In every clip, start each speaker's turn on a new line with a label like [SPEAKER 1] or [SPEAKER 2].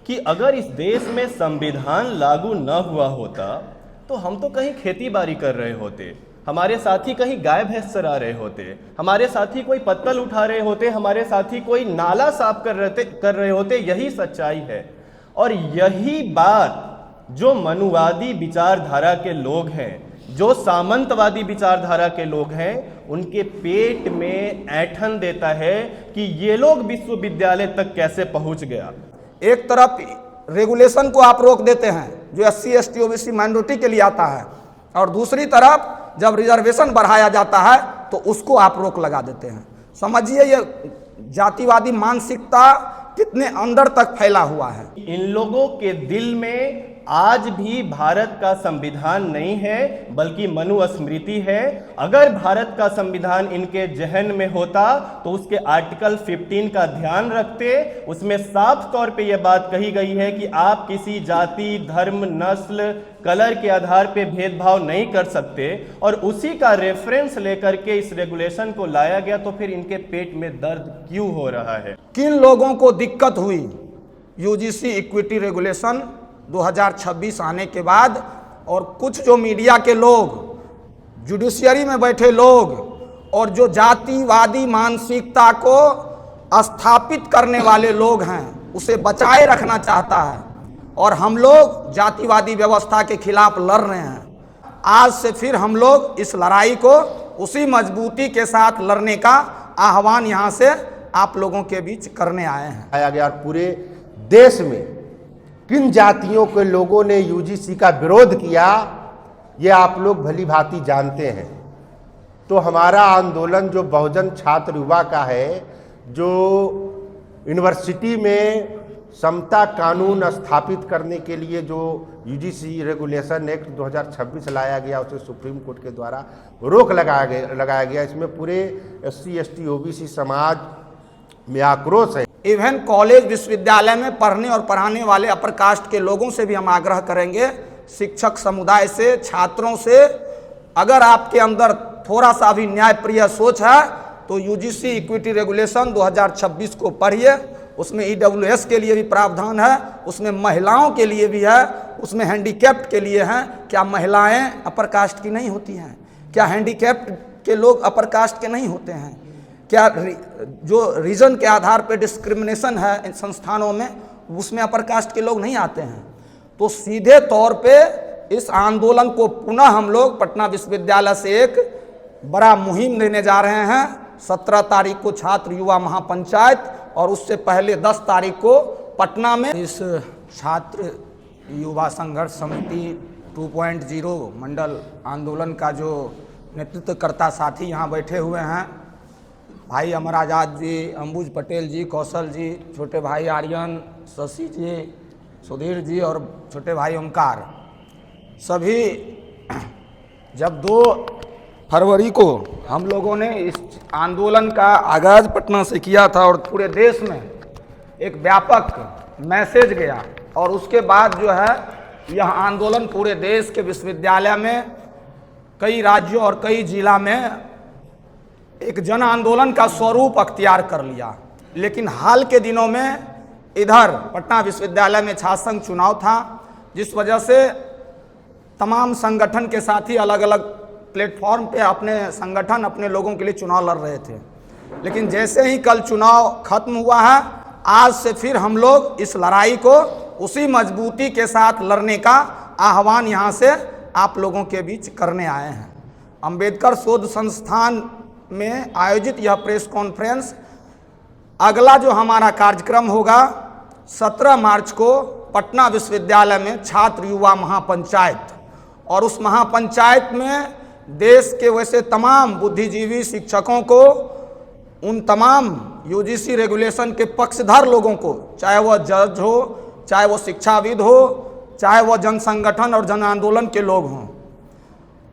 [SPEAKER 1] कि अगर इस देश में संविधान लागू न हुआ होता तो हम तो कहीं खेती बाड़ी कर रहे होते, हमारे साथी कहीं गाय भैंस चरा रहे होते, हमारे साथी कोई पत्तल उठा रहे होते, हमारे साथी कोई नाला साफ कर रहे होते। यही सच्चाई है। और यही बात जो मनुवादी विचारधारा के लोग हैं, जो सामंतवादी विचारधारा के लोग हैं, उनके पेट में ऐंठन देता है कि ये लोग विश्वविद्यालय तक कैसे पहुंच गया।
[SPEAKER 2] एक तरफ रेगुलेशन को आप रोक देते हैं जो SC ST OBC माइनॉरिटी के लिए आता है, और दूसरी तरफ जब रिजर्वेशन बढ़ाया जाता है तो उसको आप रोक लगा देते हैं। समझिए ये जातिवादी मानसिकता कितने अंदर तक फैला हुआ है।
[SPEAKER 1] इन लोगों के दिल में आज भी भारत का संविधान नहीं है, बल्कि मनुस्मृति है। अगर भारत का संविधान इनके जहन में होता तो उसके आर्टिकल 15 का ध्यान रखते। उसमें साफ तौर पे यह बात कही गई है कि आप किसी जाति, धर्म, नस्ल, कलर के आधार पे भेदभाव नहीं कर सकते, और उसी का रेफरेंस लेकर के इस रेगुलेशन को लाया गया। तो फिर इनके पेट में दर्द क्यों हो रहा है?
[SPEAKER 2] किन लोगों को दिक्कत हुई UGC इक्विटी रेगुलेशन 2026 आने के बाद? और कुछ जो मीडिया के लोग, जुडिशियरी में बैठे लोग, और जो जातिवादी मानसिकता को स्थापित करने वाले लोग हैं, उसे बचाए रखना चाहता है। और हम लोग जातिवादी व्यवस्था के खिलाफ लड़ रहे हैं। आज से फिर हम लोग इस लड़ाई को उसी मजबूती के साथ लड़ने का आह्वान यहाँ से आप लोगों के बीच करने आए हैं।
[SPEAKER 3] आया गया पूरे देश में किन जातियों के लोगों ने UGC का विरोध किया, ये आप लोग भली भांति जानते हैं। तो हमारा आंदोलन जो बहुजन छात्र युवा का है, जो यूनिवर्सिटी में समता कानून स्थापित करने के लिए जो UGC रेगुलेशन एक्ट 2026 लाया गया, उसे सुप्रीम कोर्ट के द्वारा रोक लगाया गया। इसमें पूरे SC ST OBC समाज में आक्रोश है।
[SPEAKER 2] इवन कॉलेज विश्वविद्यालय में पढ़ने और पढ़ाने वाले अपर कास्ट के लोगों से भी हम आग्रह करेंगे, शिक्षक समुदाय से, छात्रों से, अगर आपके अंदर थोड़ा सा भी न्यायप्रिय सोच है तो UGC इक्विटी रेगुलेशन 2026 को पढ़िए। उसमें EWS के लिए भी प्रावधान है, उसमें महिलाओं के लिए भी है, उसमें हैंडीकैप्ड के लिए है। क्या महिलाएं अपर कास्ट की नहीं होती हैं? क्या हैंडीकैप्ड के लोग अपर कास्ट के नहीं होते हैं? क्या जो रीजन के आधार पर डिस्क्रिमिनेशन है इन संस्थानों में, उसमें अपर कास्ट के लोग नहीं आते हैं? तो सीधे तौर पे इस आंदोलन को पुनः हम लोग पटना विश्वविद्यालय से एक बड़ा मुहिम देने जा रहे हैं। 17 तारीख को छात्र युवा महापंचायत, और उससे पहले 10 तारीख को पटना में इस छात्र युवा संघर्ष समिति 2.0 मंडल आंदोलन का जो नेतृत्वकर्ता साथी यहाँ बैठे हुए हैं, भाई अमर आज़ाद जी, अंबुज पटेल जी, कौशल जी, छोटे भाई आर्यन, शशि जी, सुधीर जी और छोटे भाई ओमकार, सभी जब 2 फरवरी को हम लोगों ने इस आंदोलन का आगाज़ पटना से किया था और पूरे देश में एक व्यापक मैसेज गया, और उसके बाद जो है यह आंदोलन पूरे देश के विश्वविद्यालय में, कई राज्यों और कई जिला में एक जन आंदोलन का स्वरूप अख्तियार कर लिया। लेकिन हाल के दिनों में इधर पटना विश्वविद्यालय में छात्र संघ चुनाव था, जिस वजह से तमाम संगठन के साथी अलग अलग प्लेटफॉर्म पे अपने संगठन, अपने लोगों के लिए चुनाव लड़ रहे थे। लेकिन जैसे ही कल चुनाव खत्म हुआ है, आज से फिर हम लोग इस लड़ाई को उसी मजबूती के साथ लड़ने का आह्वान यहाँ से आप लोगों के बीच करने आए हैं। अंबेडकर शोध संस्थान में आयोजित यह प्रेस कॉन्फ्रेंस, अगला जो हमारा कार्यक्रम होगा 17 मार्च को पटना विश्वविद्यालय में छात्र युवा महापंचायत, और उस महापंचायत में देश के वैसे तमाम बुद्धिजीवी शिक्षकों को, उन तमाम UGC रेगुलेशन के पक्षधर लोगों को, चाहे वह जज हो, चाहे वो शिक्षाविद हो, चाहे वह जन संगठन और जन आंदोलन के लोग हों,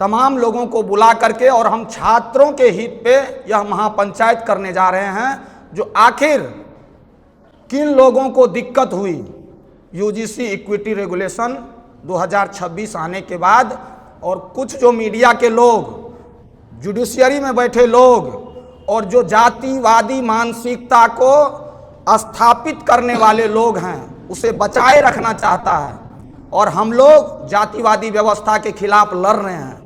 [SPEAKER 2] तमाम लोगों को बुला करके, और हम छात्रों के हित पे यह महापंचायत करने जा रहे हैं, जो आखिर किन लोगों को दिक्कत हुई UGC इक्विटी रेगुलेशन 2026 आने के बाद। और कुछ जो मीडिया के लोग, जुडिशियरी में बैठे लोग, और जो जातिवादी मानसिकता को स्थापित करने वाले लोग हैं, उसे बचाए रखना चाहता है। और हम लोग जातिवादी व्यवस्था के खिलाफ लड़ रहे हैं।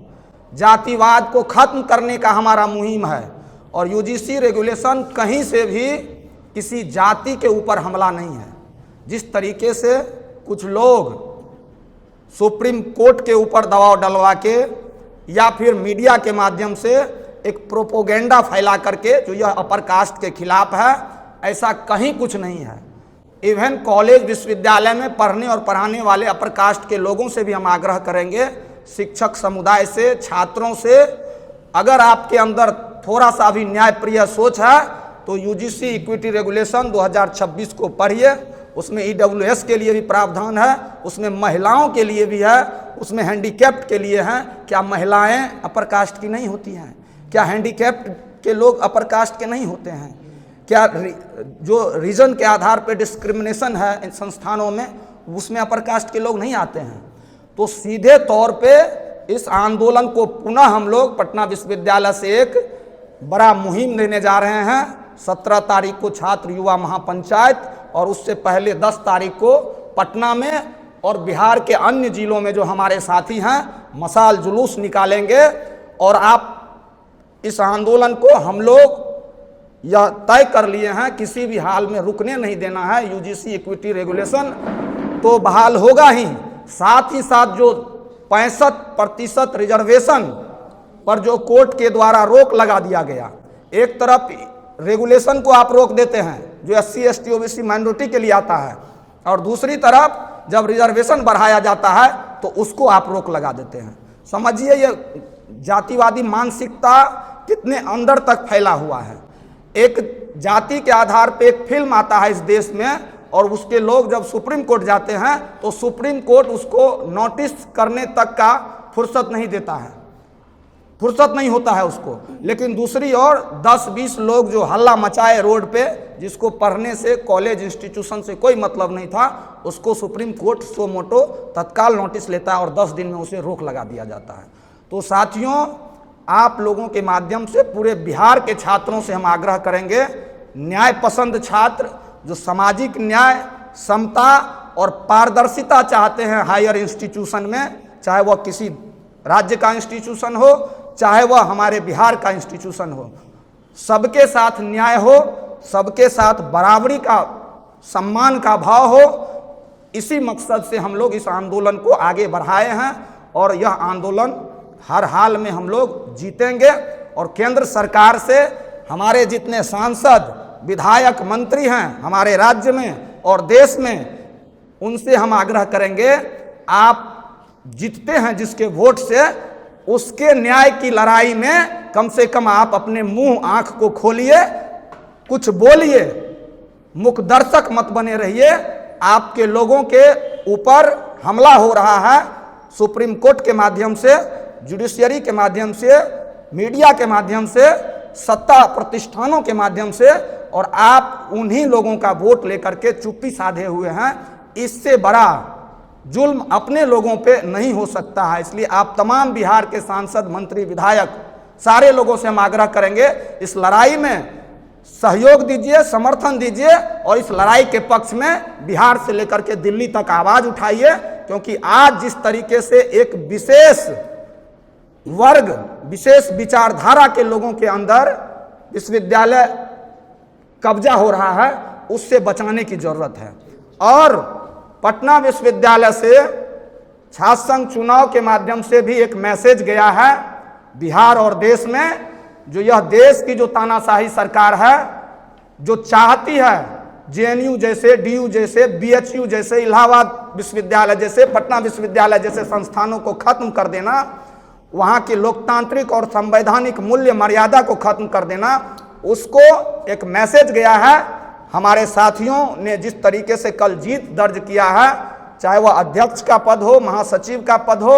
[SPEAKER 2] जातिवाद को खत्म करने का हमारा मुहिम है। और यूजीसी रेगुलेशन कहीं से भी किसी जाति के ऊपर हमला नहीं है। जिस तरीके से कुछ लोग सुप्रीम कोर्ट के ऊपर दबाव डलवा के या फिर मीडिया के माध्यम से एक प्रोपोगेंडा फैला करके जो यह अपर कास्ट के खिलाफ है, ऐसा कहीं कुछ नहीं है। इवन कॉलेज विश्वविद्यालय में पढ़ने और पढ़ाने वाले अपर कास्ट के लोगों से भी हम आग्रह करेंगे, शिक्षक समुदाय से, छात्रों से, अगर आपके अंदर थोड़ा सा भी न्यायप्रिय सोच है तो यूजीसी इक्विटी रेगुलेशन 2026 को पढ़िए। उसमें ईडब्ल्यूएस के लिए भी प्रावधान है, उसमें महिलाओं के लिए भी है, उसमें हैंडीकैप्ड के लिए हैं। क्या महिलाएं अपर कास्ट की नहीं होती हैं? क्या हैंडीकैप्ड के लोग अपर कास्ट के नहीं होते हैं? क्या जो रीजन के आधार पर डिस्क्रिमिनेशन है इन संस्थानों में, उसमें अपर कास्ट के लोग नहीं आते हैं? तो सीधे तौर पे इस आंदोलन को पुनः हम लोग पटना विश्वविद्यालय से एक बड़ा मुहिम देने जा रहे हैं। 17 तारीख को छात्र युवा महापंचायत और उससे पहले 10 तारीख को पटना में और बिहार के अन्य जिलों में जो हमारे साथी हैं मशाल जुलूस निकालेंगे। और आप इस आंदोलन को हम लोग यह तय कर लिए हैं, किसी भी हाल में रुकने नहीं देना है। यूजीसी इक्विटी रेगुलेशन तो बहाल होगा ही, साथ ही साथ जो 65% रिजर्वेशन पर जो कोर्ट के द्वारा रोक लगा दिया गया, एक तरफ रेगुलेशन को आप रोक देते हैं जो SC ST OBC माइनॉरिटी के लिए आता है, और दूसरी तरफ जब रिजर्वेशन बढ़ाया जाता है तो उसको आप रोक लगा देते हैं। समझिए ये जातिवादी मानसिकता कितने अंदर तक फैला हुआ है। एक जाति के आधार पे एक फिल्म आता है इस देश में, और उसके लोग जब सुप्रीम कोर्ट जाते हैं तो सुप्रीम कोर्ट उसको नोटिस करने तक का फुर्सत नहीं देता है, फुर्सत नहीं होता है उसको। लेकिन दूसरी ओर 10-20 लोग जो हल्ला मचाए रोड पे, जिसको पढ़ने से, कॉलेज इंस्टीट्यूशन से कोई मतलब नहीं था, उसको सुप्रीम कोर्ट सो मोटो तत्काल नोटिस लेता है और 10 दिन में उसे रोक लगा दिया जाता है। तो साथियों, आप लोगों के माध्यम से पूरे बिहार के छात्रों से हम आग्रह करेंगे, न्याय पसंद छात्र जो सामाजिक न्याय, समता और पारदर्शिता चाहते हैं हायर इंस्टीट्यूशन में, चाहे वह किसी राज्य का इंस्टीट्यूशन हो, चाहे वह हमारे बिहार का इंस्टीट्यूशन हो, सबके साथ न्याय हो, सबके साथ बराबरी का, सम्मान का भाव हो, इसी मकसद से हम लोग इस आंदोलन को आगे बढ़ाए हैं। और यह आंदोलन हर हाल में हम लोग जीतेंगे। और केंद्र सरकार से हमारे जितने सांसद, विधायक, मंत्री हैं हमारे राज्य में और देश में, उनसे हम आग्रह करेंगे, आप जीतते हैं जिसके वोट से, उसके न्याय की लड़ाई में कम से कम आप अपने मुंह आंख को खोलिए, कुछ बोलिए, मुख दर्शक मत बने रहिए। आपके लोगों के ऊपर हमला हो रहा है सुप्रीम कोर्ट के माध्यम से, जुडिशियरी के माध्यम से, मीडिया के माध्यम से, सत्ता प्रतिष्ठानों के माध्यम से, और आप उन्हीं लोगों का वोट लेकर के चुप्पी साधे हुए हैं। इससे बड़ा जुल्म अपने लोगों पे नहीं हो सकता है। इसलिए आप तमाम बिहार के सांसद, मंत्री, विधायक, सारे लोगों से हम आग्रह करेंगे, इस लड़ाई में सहयोग दीजिए, समर्थन दीजिए, और इस लड़ाई के पक्ष में बिहार से लेकर के दिल्ली तक आवाज उठाइए। क्योंकि आज जिस तरीके से एक विशेष वर्ग, विशेष विचारधारा के लोगों के अंदर विश्वविद्यालय कब्जा हो रहा है, उससे बचाने की जरूरत है। और पटना विश्वविद्यालय से छात्र संघ चुनाव के माध्यम से भी एक मैसेज गया है बिहार और देश में, जो यह देश की जो तानाशाही सरकार है, जो चाहती है JNU जैसे, DU जैसे, BHU जैसे, इलाहाबाद विश्वविद्यालय जैसे, पटना विश्वविद्यालय जैसे संस्थानों को खत्म कर देना, वहाँ की लोकतांत्रिक और संवैधानिक मूल्य मर्यादा को खत्म कर देना, उसको एक मैसेज गया है। हमारे साथियों ने जिस तरीके से कल जीत दर्ज किया है, चाहे वह अध्यक्ष का पद हो, महासचिव का पद हो,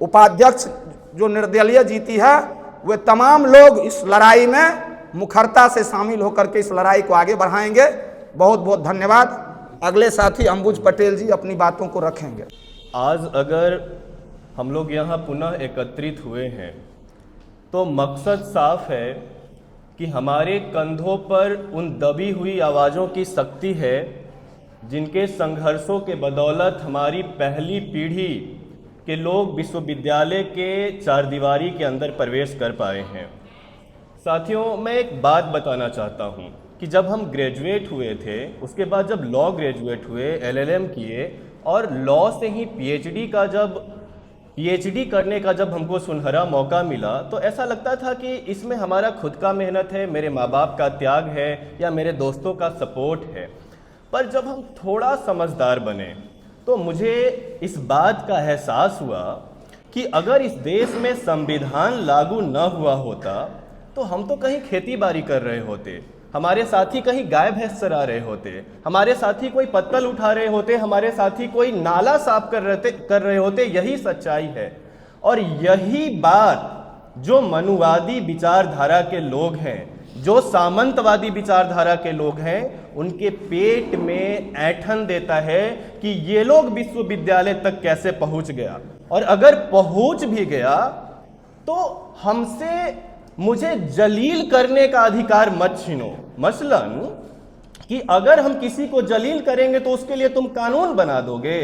[SPEAKER 2] उपाध्यक्ष जो निर्दलीय जीती है, वे तमाम लोग इस लड़ाई में मुखरता से शामिल होकर के इस लड़ाई को आगे बढ़ाएंगे। बहुत बहुत धन्यवाद। अगले साथी अंबुज पटेल जी अपनी बातों को रखेंगे।
[SPEAKER 1] आज अगर हम लोग यहाँ पुनः एकत्रित हुए हैं तो मकसद साफ है कि हमारे कंधों पर उन दबी हुई आवाज़ों की शक्ति है जिनके संघर्षों के बदौलत हमारी पहली पीढ़ी के लोग विश्वविद्यालय के चारदीवारी के अंदर प्रवेश कर पाए हैं। साथियों, मैं एक बात बताना चाहता हूँ कि जब हम ग्रेजुएट हुए थे, उसके बाद जब लॉ ग्रेजुएट हुए, LLM किए और लॉ से ही पीएचडी करने का जब हमको सुनहरा मौका मिला, तो ऐसा लगता था कि इसमें हमारा खुद का मेहनत है, मेरे माँ बाप का त्याग है या मेरे दोस्तों का सपोर्ट है। पर जब हम थोड़ा समझदार बने तो मुझे इस बात का एहसास हुआ कि अगर इस देश में संविधान लागू न हुआ होता तो हम तो कहीं खेती बाड़ी कर रहे होते, हमारे साथी कहीं गाय भैंस चरा रहे होते, हमारे साथी कोई पत्तल उठा रहे होते, हमारे साथी कोई नाला साफ कर रहे होते। यही सच्चाई है। और यही बात जो मनुवादी विचारधारा के लोग हैं, जो सामंतवादी विचारधारा के लोग हैं, उनके पेट में ऐंठन देता है कि ये लोग विश्वविद्यालय तक कैसे पहुंच गया, और अगर पहुंच भी गया तो मुझे जलील करने का अधिकार मत छीनो। मसलन कि अगर हम किसी को जलील करेंगे तो उसके लिए तुम कानून बना दोगे।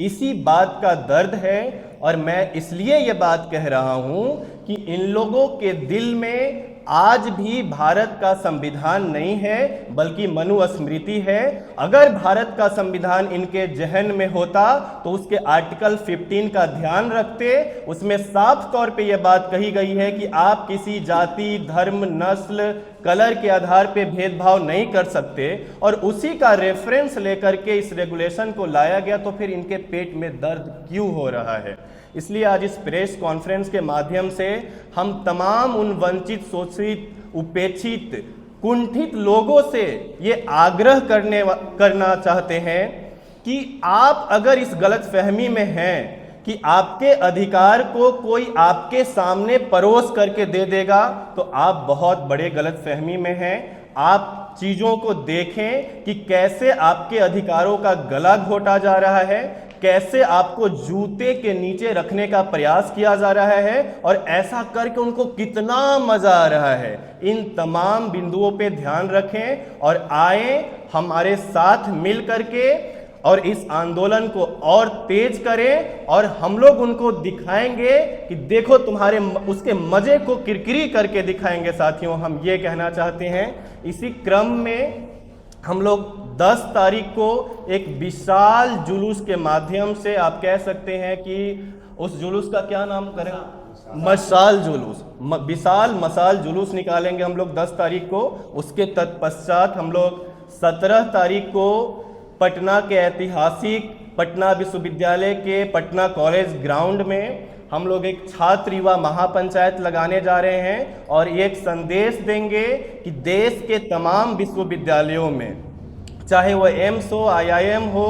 [SPEAKER 1] इसी बात का दर्द है, और मैं इसलिए ये बात कह रहा हूं कि इन लोगों के दिल में आज भी भारत का संविधान नहीं है, बल्कि मनुस्मृति है। अगर भारत का संविधान इनके जहन में होता तो उसके आर्टिकल 15 का ध्यान रखते। उसमें साफ तौर पे यह बात कही गई है कि आप किसी जाति, धर्म, नस्ल, कलर के आधार पे भेदभाव नहीं कर सकते, और उसी का रेफरेंस लेकर के इस रेगुलेशन को लाया गया। तो फिर इनके पेट में दर्द क्यों हो रहा है? इसलिए आज इस प्रेस कॉन्फ्रेंस के माध्यम से हम तमाम उन वंचित, शोषित, उपेक्षित, कुंठित लोगों से ये आग्रह करना चाहते हैं कि आप अगर इस गलतफहमी में हैं कि आपके अधिकार को कोई आपके सामने परोस करके दे देगा, तो आप बहुत बड़े गलतफहमी में हैं। आप चीज़ों को देखें कि कैसे आपके अधिकारों का गला घोटा जा रहा है, कैसे आपको जूते के नीचे रखने का प्रयास किया जा रहा है, और ऐसा करके उनको कितना मजा आ रहा है। इन तमाम बिंदुओं पे ध्यान रखें और आए हमारे साथ मिल करके और इस आंदोलन को और तेज करें, और हम लोग उनको दिखाएंगे कि देखो तुम्हारे उसके मजे को किरकिरी करके दिखाएंगे। साथियों, हम ये कहना चाहते हैं। इसी क्रम में हम लोग 10 तारीख को एक विशाल जुलूस के माध्यम से, आप कह सकते हैं कि उस जुलूस का क्या नाम करें? मशाल जुलूस, विशाल मशाल जुलूस निकालेंगे हम लोग 10 तारीख को। उसके तत्पश्चात हम लोग 17 तारीख को पटना के ऐतिहासिक पटना विश्वविद्यालय के पटना कॉलेज ग्राउंड में हम लोग एक छात्र युवा महापंचायत लगाने जा रहे हैं, और एक संदेश देंगे कि देश के तमाम विश्वविद्यालयों में, चाहे वो एम्स हो, IIM हो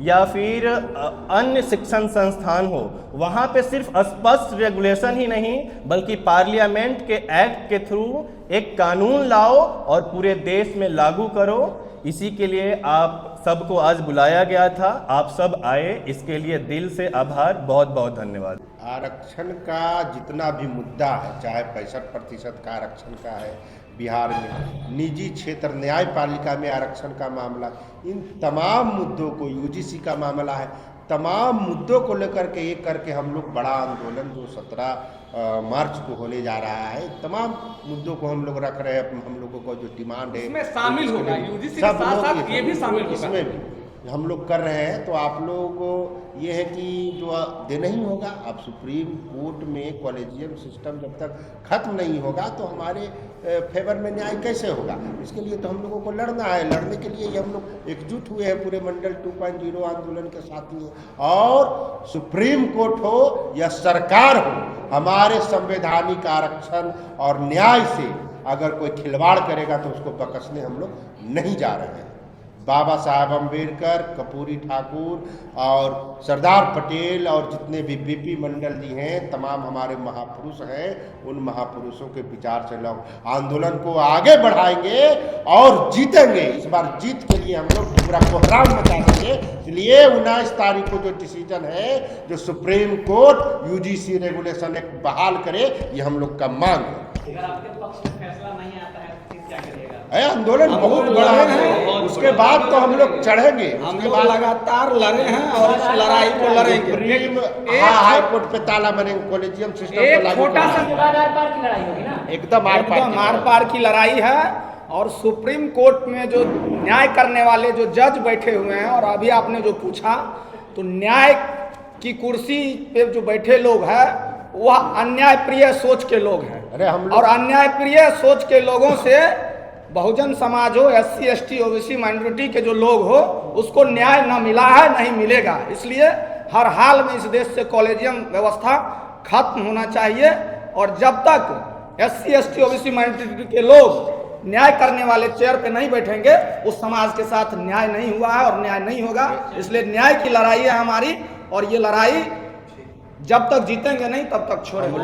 [SPEAKER 1] या फिर अन्य शिक्षण संस्थान हो, वहाँ पे सिर्फ स्पष्ट रेगुलेशन ही नहीं बल्कि पार्लियामेंट के एक्ट के थ्रू एक कानून लाओ और पूरे देश में लागू करो। इसी के लिए आप सबको आज बुलाया गया था, आप सब आए, इसके लिए दिल से आभार, बहुत बहुत धन्यवाद।
[SPEAKER 3] आरक्षण का जितना भी मुद्दा है, चाहे 65% का आरक्षण का है बिहार में, निजी क्षेत्र न्यायपालिका में आरक्षण का मामला, इन तमाम मुद्दों को, UGC का मामला है, तमाम मुद्दों को लेकर के एक करके हम लोग बड़ा आंदोलन जो 17 मार्च को होने जा रहा है, तमाम मुद्दों को हम लोग रख रहे हैं। हम लोगों को जो डिमांड है
[SPEAKER 4] इसमें शामिल होगा, UGC के साथ साथ ये भी शामिल होगा,
[SPEAKER 3] इसमें भी हम लोग कर रहे हैं। तो आप लोग ये है कि जो देना ही होगा। अब सुप्रीम कोर्ट में कॉलेजियम सिस्टम जब तक खत्म नहीं होगा तो हमारे फेवर में न्याय कैसे होगा? इसके लिए तो हम लोगों को लड़ना है। लड़ने के लिए हम लोग एकजुट हुए हैं, पूरे मंडल 2.0 आंदोलन के साथी, और सुप्रीम कोर्ट हो या सरकार हो, हमारे संवैधानिक आरक्षण और न्याय से अगर कोई खिलवाड़ करेगा तो उसको बख्शने हम लोग नहीं जा रहे हैं। बाबा साहब अम्बेडकर, कर्पूरी ठाकुर और सरदार पटेल और जितने भी बीपी मंडल जी हैं, तमाम हमारे महापुरुष हैं, उन महापुरुषों के विचार से लोग आंदोलन को आगे बढ़ाएंगे और जीतेंगे। इस बार जीत के लिए हम लोग पूरा कोहराम मचा देंगे। इसलिए 19 तारीख को जो डिसीजन है, जो supreme court UGC regulation act बहाल करे, ये हम लोग का मांग है।
[SPEAKER 4] अगर आपके पक्ष में फैसला नहीं आता है तो फिर क्या करिएगा?
[SPEAKER 3] आंदोलन
[SPEAKER 2] हम
[SPEAKER 3] बहुत
[SPEAKER 2] लोग
[SPEAKER 3] बड़ा
[SPEAKER 2] लड़े
[SPEAKER 3] है,
[SPEAKER 2] हैं।
[SPEAKER 3] उसके बाद तो हम लोग चढ़ेंगे,
[SPEAKER 2] हम
[SPEAKER 3] उसके
[SPEAKER 2] लोग
[SPEAKER 3] बाद
[SPEAKER 2] लगातार लड़े हैं और इस लड़ाई को लड़ेंगे।
[SPEAKER 3] सुप्रीम हाई कोर्ट पे ताला मारेंगे, कॉलेजियम सिस्टम को
[SPEAKER 4] एक
[SPEAKER 3] लागू
[SPEAKER 4] छोटा सा
[SPEAKER 3] करेंगे। एकदम आर पार
[SPEAKER 2] एकदम आर पार की लड़ाई है। और सुप्रीम कोर्ट में जो न्याय करने वाले जो जज बैठे हुए हैं, और अभी आपने जो पूछा, तो न्याय की कुर्सी पे जो बैठे लोग हैं वह अन्याय प्रिय सोच के लोग हैं।
[SPEAKER 3] अरे हम लोग
[SPEAKER 2] और अन्याय प्रिय सोच के लोगों से बहुजन समाज हो, SC ST OBC माइनॉरिटी के जो लोग हो, उसको न्याय न मिला है, नहीं मिलेगा। इसलिए हर हाल में इस देश से कॉलेजियम व्यवस्था खत्म होना चाहिए। और जब तक SC ST OBC माइनॉरिटी के लोग न्याय करने वाले चेयर पे नहीं बैठेंगे, उस समाज के साथ न्याय नहीं हुआ है और न्याय नहीं होगा। इसलिए न्याय की लड़ाई है हमारी, और ये लड़ाई जब तक जीतेंगे नहीं तब तक छोड़ेंगे।